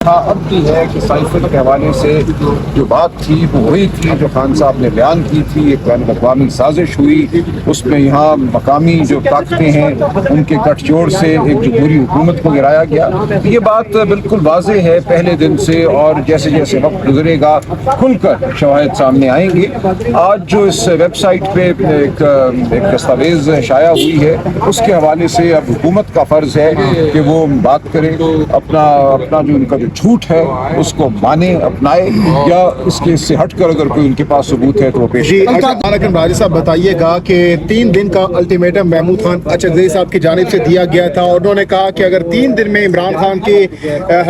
हाँ, अब भी है कि साइफर के हवाले से जो बात थी वो वही थी जो खान साहब ने बयान की थी। एक बैन अवी साजिश हुई, उसमें यहाँ मकामी जो ताकतें हैं उनके गठजोड़ से एक जमहूरी हुकूमत को गिराया गया। ये बात बिल्कुल वाज़ेह है पहले दिन से, और जैसे जैसे वक्त गुजरेगा खुलकर शवाहिद सामने आएंगे। आज जो इस वेबसाइट पे एक दस्तावेज़ शाया हुई है उसके हवाले से अब हुकूमत का फ़र्ज़ है कि वो बात करे, अपना जो उनका झूठ है उसको माने, अपनाए, या इसके से हटकर अगर कोई उनके पास सबूत है तो वो पेश करें। लेकिन राजी साहब बताइएगा कि 3 दिन का अल्टीमेटम महमूद खान अचकज़ई साहब की जानिब से दिया गया था और उन्होंने कहा कि अगर 3 दिन में इमरान खान के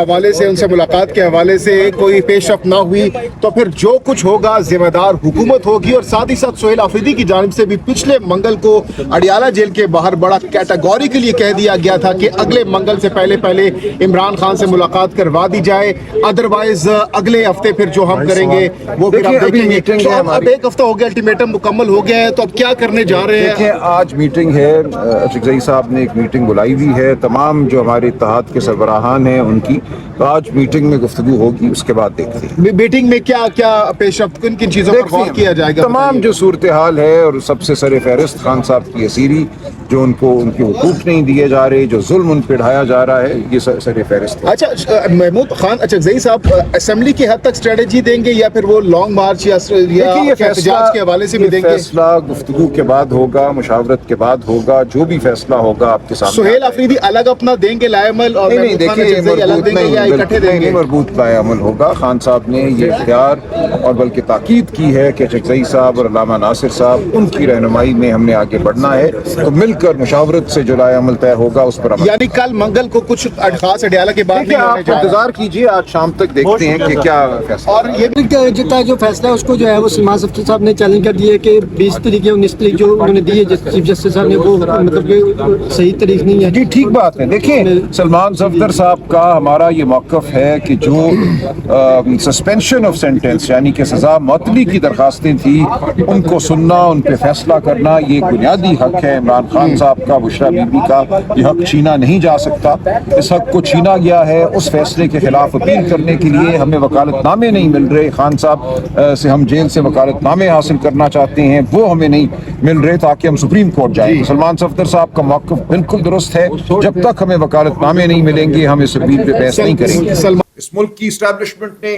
हवाले से, उनसे मुलाकात के हवाले से कोई पेशरफ ना हुई तो फिर जो कुछ होगा जिम्मेदार हुकूमत होगी। और साथ ही साथ सोहेल आफरीदी की जानिब से भी पिछले मंगल को अडियाला जेल के बाहर बड़ा कैटेगोरिकली कह दिया गया था कि अगले मंगल से पहले इमरान खान से मुलाकात करवा दी जाए, अदरवाइज अगले हफ्ते फिर जो हम करेंगे वो फिर आप देखेंगे। तो अब एक हफ्ता हो गया, अल्टीमेटम मुकम्मल हो गया है, तो अब क्या करने जा रहे हैं? देखिए, आज मीटिंग है, अचकज़ई साहब ने एक मीटिंग बुलाई हुई है, तमाम जो हमारे इत्तेहाद के सरबराहान हैं उनकी, तो आज मीटिंग में गुफ्तगू होगी, उसके बाद देखते हैं मीटिंग में क्या क्या पेशरफ्त, किन किन चीज़ों पर गौर किया जाएगा? तमाम जो सूरत हाल है, और सबसे सर फहरिस्त खान साहब की असीरी, जो उनको उनके हुकूक नहीं दिए जा रहे, जो जुल्म उन पर ढाया जा रहा है, ये सर फहरिस्त। अच्छा, महमूद खान अचकज़ई साहब असेंबली की हद तक स्ट्रेटजी देंगे या फिर वो लॉन्ग मार्च या एहतजाज के हवाले से भी देंगे? फैसला गुफ्तगू के बाद होगा, मुशावरत के बाद होगा, जो भी फैसला होगा आपके सामने। सोहेल आफरीदी अलग अपना देंगे लाएमल, और नहीं, देखिए, मरबूत लाएमल होगा। खान साहब ने ये इख्तियार और बल्कि ताकीद की है कि अचकज़ई साहब और अल्लामा नासिर साहब, उनकी रहनुमाई में हमने आगे बढ़ना है, तो मिलकर मुशावरत से जो लाएमल तय होगा उस पर, यानी कल मंगल को कुछ खास अडियाला के बाद आप इंतजार कीजिए, आज शाम तक देखते हैं कि क्या फैसला। और ये जितना जो फैसला है उसको जो है वो सलमान सफ्दर साहब ने चैलेंज कर दिया कि 20 तारीख या 19 तारीख जो उन्होंने दी है चीफ जस्टिस साहब ने, वो मतलब कि सही तारीख नहीं है। जी, ठीक बात है। देखिए, सलमान सफ्दर साहब का हमारा ये मौक़िफ़ है कि जो सस्पेंशन ऑफ सेंटेंस यानी कि सज़ा मअतली की दरखास्तें थी उनको सुनना, उन पर फैसला करना, ये एक बुनियादी हक है इमरान खान साहब का, बुशरा बीबी का। ये हक छीना नहीं जा सकता, इस हक को छीना गया है। उस फैसले के खिलाफ अपील करने के लिए हमें वकालतनामे नहीं मिल रहे, खान साहब से हम जेल से वकालतनामे हासिल करना चाहते हैं, वो हमें नहीं मिल रहे ताकि हम सुप्रीम कोर्ट जाएं। सलमान सफ्दर साहब का मौक़िफ़ बिल्कुल दुरुस्त है, जब तक हमें वकालतनामे नहीं मिलेंगे हम इस अपील पे बहस नहीं करेंगे। इस मुल्क की इस्टेब्लिशमेंट ने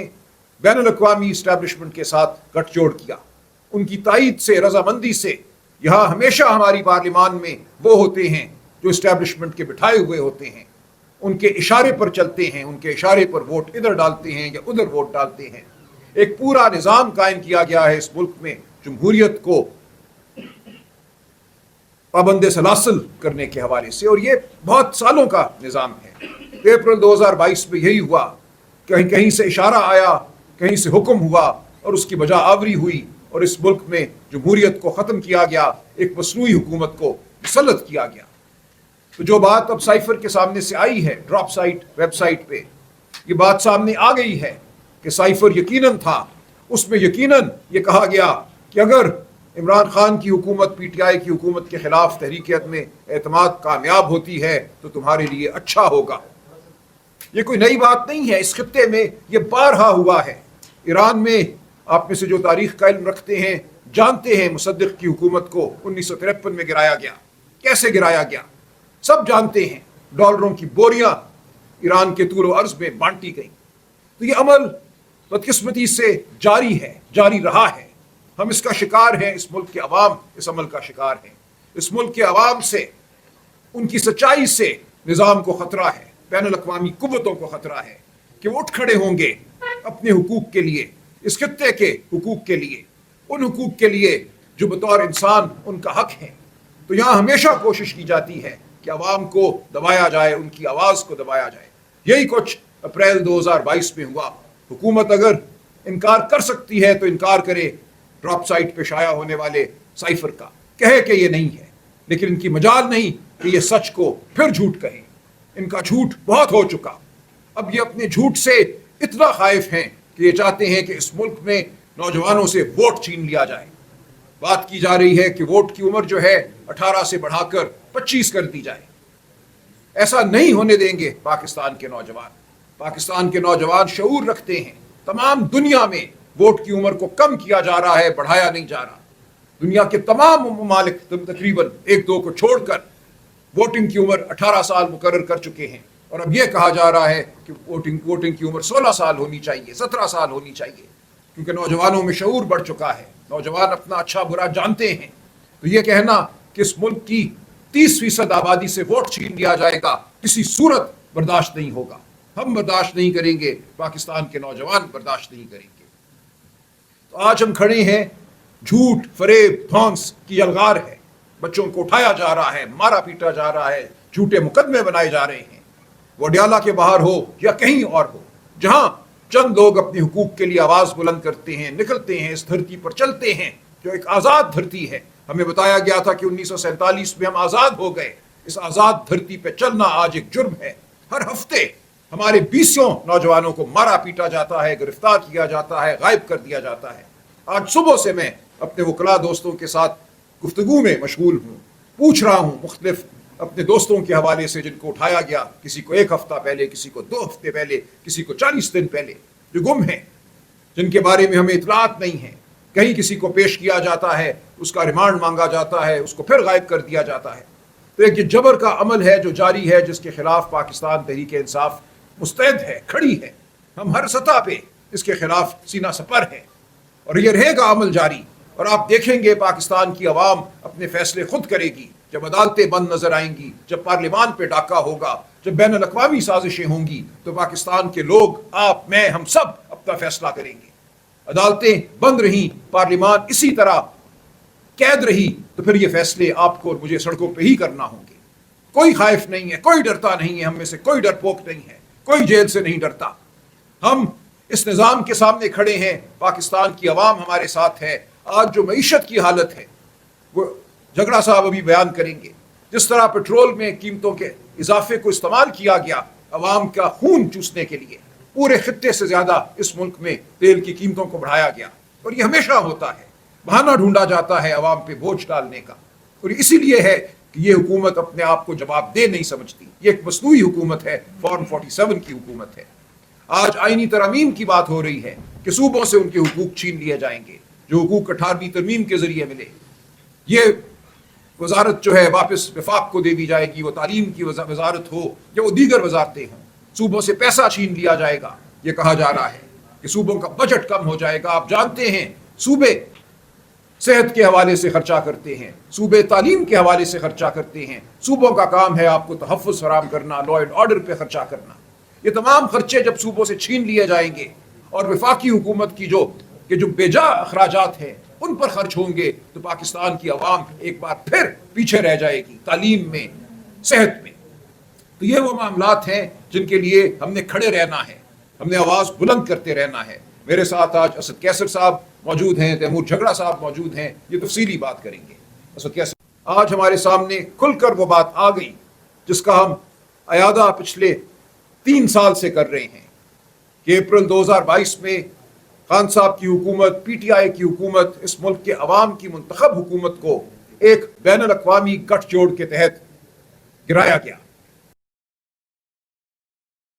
बैनुल अक़वामी इस्टेब्लिशमेंट के साथ गठजोड़ किया, उनकी ताईद से, रजामंदी से। यहाँ हमेशा हमारी पार्लियामान में वो होते हैं जो इस्टेब्लिशमेंट के बिठाए हुए होते हैं, उनके इशारे पर चलते हैं, उनके इशारे पर वोट इधर डालते हैं या उधर वोट डालते हैं। एक पूरा निज़ाम कायम किया गया है इस मुल्क में जमहूरियत को पाबंद सलासल करने के हवाले से, और ये बहुत सालों का निज़ाम है। अप्रैल 2022 में यही हुआ, कहीं कहीं से इशारा आया, कहीं से हुक्म हुआ, और उसकी बजा आवरी हुई, और इस मुल्क में जमहूरियत को ख़त्म किया गया, एक मसनूई हुकूमत को मुसल्लत किया गया। तो जो बात अब साइफर के सामने से आई है, ड्रॉप साइट वेबसाइट पे ये बात सामने आ गई है कि साइफर यकीनन था, उसमें यकीनन ये कहा गया कि अगर इमरान खान की हुकूमत, पीटीआई की हुकूमत के खिलाफ तहरीक अदम एतमाद कामयाब होती है तो तुम्हारे लिए अच्छा होगा। ये कोई नई बात नहीं है, इस खित्ते में ये बारहा हुआ है। ईरान में आप में से जो तारीख का इल्म रखते हैं जानते हैं, मुसद्दिक की हुकूमत को 1953 में गिराया गया। कैसे गिराया गया सब जानते हैं। डॉलरों की बोरियां ईरान के तूल अर्ज में बांटी गई। तो ये अमल बदकिस्मती से जारी है, जारी रहा है। हम इसका शिकार हैं, इस मुल्क के अवाम इस अमल का शिकार हैं। इस मुल्क के अवाम से, उनकी सच्चाई से निज़ाम को ख़तरा है, बैनुल अक़वामी कुव्वतों को ख़तरा है कि वो उठ खड़े होंगे अपने हुकूक के लिए, इस खित्ते के हुकूक के लिए, उन हुकूक के लिए जो बतौर इंसान उनका हक है। तो यहाँ हमेशा कोशिश की जाती है कि अवाम को दबाया जाए, उनकी आवाज़ को दबाया जाए। यही कुछ अप्रैल 2022 में हुआ। हुकूमत अगर इनकार कर सकती है तो इनकार करे ड्रॉप साइट पे शाया होने वाले साइफर का, कहे कि ये नहीं है, लेकिन इनकी मजाल नहीं कि ये सच को फिर झूठ कहें। इनका झूठ बहुत हो चुका। अब ये अपने झूठ से इतना खाइफ हैं कि ये चाहते हैं कि इस मुल्क में नौजवानों से वोट छीन लिया जाए। बात की जा रही है कि वोट की उम्र जो है 18 से बढ़ाकर 25 कर दी जाए। ऐसा नहीं होने देंगे पाकिस्तान के नौजवान। पाकिस्तान के नौजवान शऊर रखते हैं। तमाम दुनिया में वोट की उम्र को कम किया जा रहा है, बढ़ाया नहीं जा रहा। दुनिया के तमाम ममालिक तकरीबन एक दो को छोड़कर वोटिंग की उम्र 18 साल मुकर्रर कर चुके हैं, और अब यह कहा जा रहा है कि वोटिंग की उम्र 16 साल होनी चाहिए, 17 साल होनी चाहिए, क्योंकि नौजवानों में शऊर बढ़ चुका है, नौजवान अपना अच्छा बुरा जानते हैं। तो ये कहना कि इस मुल्क की 30% आबादी से वोट छीन लिया जाएगा, किसी सूरत बर्दाश्त नहीं होगा। हम बर्दाश्त नहीं करेंगे, पाकिस्तान के नौजवान बर्दाश्त नहीं करेंगे। तो आज हम खड़े हैं, झूठ, फरेब, धौंस की यलगार है, बच्चों को उठाया जा रहा है, मारा पीटा जा रहा है, झूठे मुकदमे बनाए जा रहे हैं, वो अडियाला के बाहर हो या कहीं और हो, जहां चंद लोग अपने हुकूक के लिए आवाज बुलंद करते हैं, निकलते हैं, इस धरती पर चलते हैं जो एक आजाद धरती है। हमें बताया गया था कि 1947 में हम आजाद हो गए। इस आजाद धरती पे चलना आज एक जुर्म है। हर हफ्ते हमारे 20 नौजवानों को मारा पीटा जाता है, गिरफ्तार किया जाता है, गायब कर दिया जाता है। आज सुबह से मैं अपने वकला दोस्तों के साथ गुफ्तगू में मशगूल हूँ, पूछ रहा हूँ मुख्तलिफ अपने दोस्तों के हवाले से जिनको उठाया गया, किसी को 1 हफ्ता पहले, किसी को 2 हफ्ते पहले, किसी को 40 दिन पहले, जो गुम हैं, जिनके बारे में हमें इतलात नहीं है। कहीं किसी को पेश किया जाता है, उसका रिमांड मांगा जाता है, उसको फिर गायब कर दिया जाता है। तो एक जबर का अमल है जो जारी है, जिसके खिलाफ पाकिस्तान तहरीक इंसाफ मुस्तैद है, खड़ी है। हम हर सतह पे इसके खिलाफ सीना सपर है और ये रहेगा अमल जारी। और आप देखेंगे पाकिस्तान की आवाम अपने फैसले खुद करेगी, जब अदालतें बंद नजर आएंगी, जब पार्लियामान पे डाका होगा, जब बैन अल-अक़वामी साजिशें होंगी, तो पाकिस्तान के लोग, आप, मैं, हम सब अपना फैसला करेंगे। अदालतें बंद रही, पार्लियामान इसी तरह कैद रही, तो फिर ये फैसले आपको और मुझे सड़कों पे ही करना होंगे। कोई खौफ नहीं है, कोई डरता नहीं है, हम में से कोई डरपोक नहीं है, कोई जेल से नहीं डरता। हम इस निज़ाम के सामने खड़े हैं, पाकिस्तान की आवाम हमारे साथ है। आज जो मईशत की हालत है वो झगड़ा साहब अभी बयान करेंगे। जिस तरह पेट्रोल में कीमतों के इजाफे को इस्तेमाल किया गया अवाम का खून चूसने के लिए, पूरे खित्ते से ज्यादा इस मुल्क में तेल की कीमतों को बढ़ाया गया, और ये हमेशा होता है, बहाना ढूंढा जाता है अवाम पे बोझ डालने का। और इसीलिए है कि ये हुकूमत अपने आप को जवाबदेह नहीं समझती। ये एक मसनूई हुकूमत है, फॉर्म 47 की हुकूमत है। आज आईनी तरमीम की बात हो रही है कि सूबों से उनके हुकूक छीन लिए जाएंगे, जो हुकूक 18वीं तरमीम के जरिए मिले। ये वजारत जो है वापस वफाक को दे दी जाएगी, वो तालीम की वजारत हो या वो दीगर वजारतें हों। सूबों से पैसा छीन लिया जाएगा। ये कहा जा रहा है कि सूबों का बजट कम हो जाएगा। आप जानते हैं सूबे सेहत के हवाले से खर्चा करते हैं, सूबे तालीम के हवाले से खर्चा करते हैं। सूबों का काम है आपको तहफ़्फ़ुज़ फराहम करना, लॉ एंड ऑर्डर पे खर्चा करना। ये तमाम खर्चे जब सूबों से छीन लिए जाएंगे और वफाकी हुकूमत की जो बेजा अखराजात हैं उन पर खर्च होंगे, तो पाकिस्तान की आवाम एक बार फिर पीछे रह जाएगी तालीम में, सेहत में। तो ये वो मामलात हैं जिनके लिए हमने खड़े रहना है, हमने आवाज़ बुलंद करते रहना है। मेरे साथ आज असद कैसर साहब मौजूद हैं, तैमूर झगड़ा साहब मौजूद हैं, ये तफसीली बात करेंगे। असद कैसर, आज हमारे सामने खुलकर वो बात आ गई जिसका हम अयादा पिछले 3 साल से कर रहे हैं कि अप्रैल 2022 में खान साहब की हुकूमत, PTI की हुकूमत, इस मुल्क के अवाम की मुंतखब हुकूमत को एक बैन अल-अक़वामी गठजोड़ के तहत गिराया गया।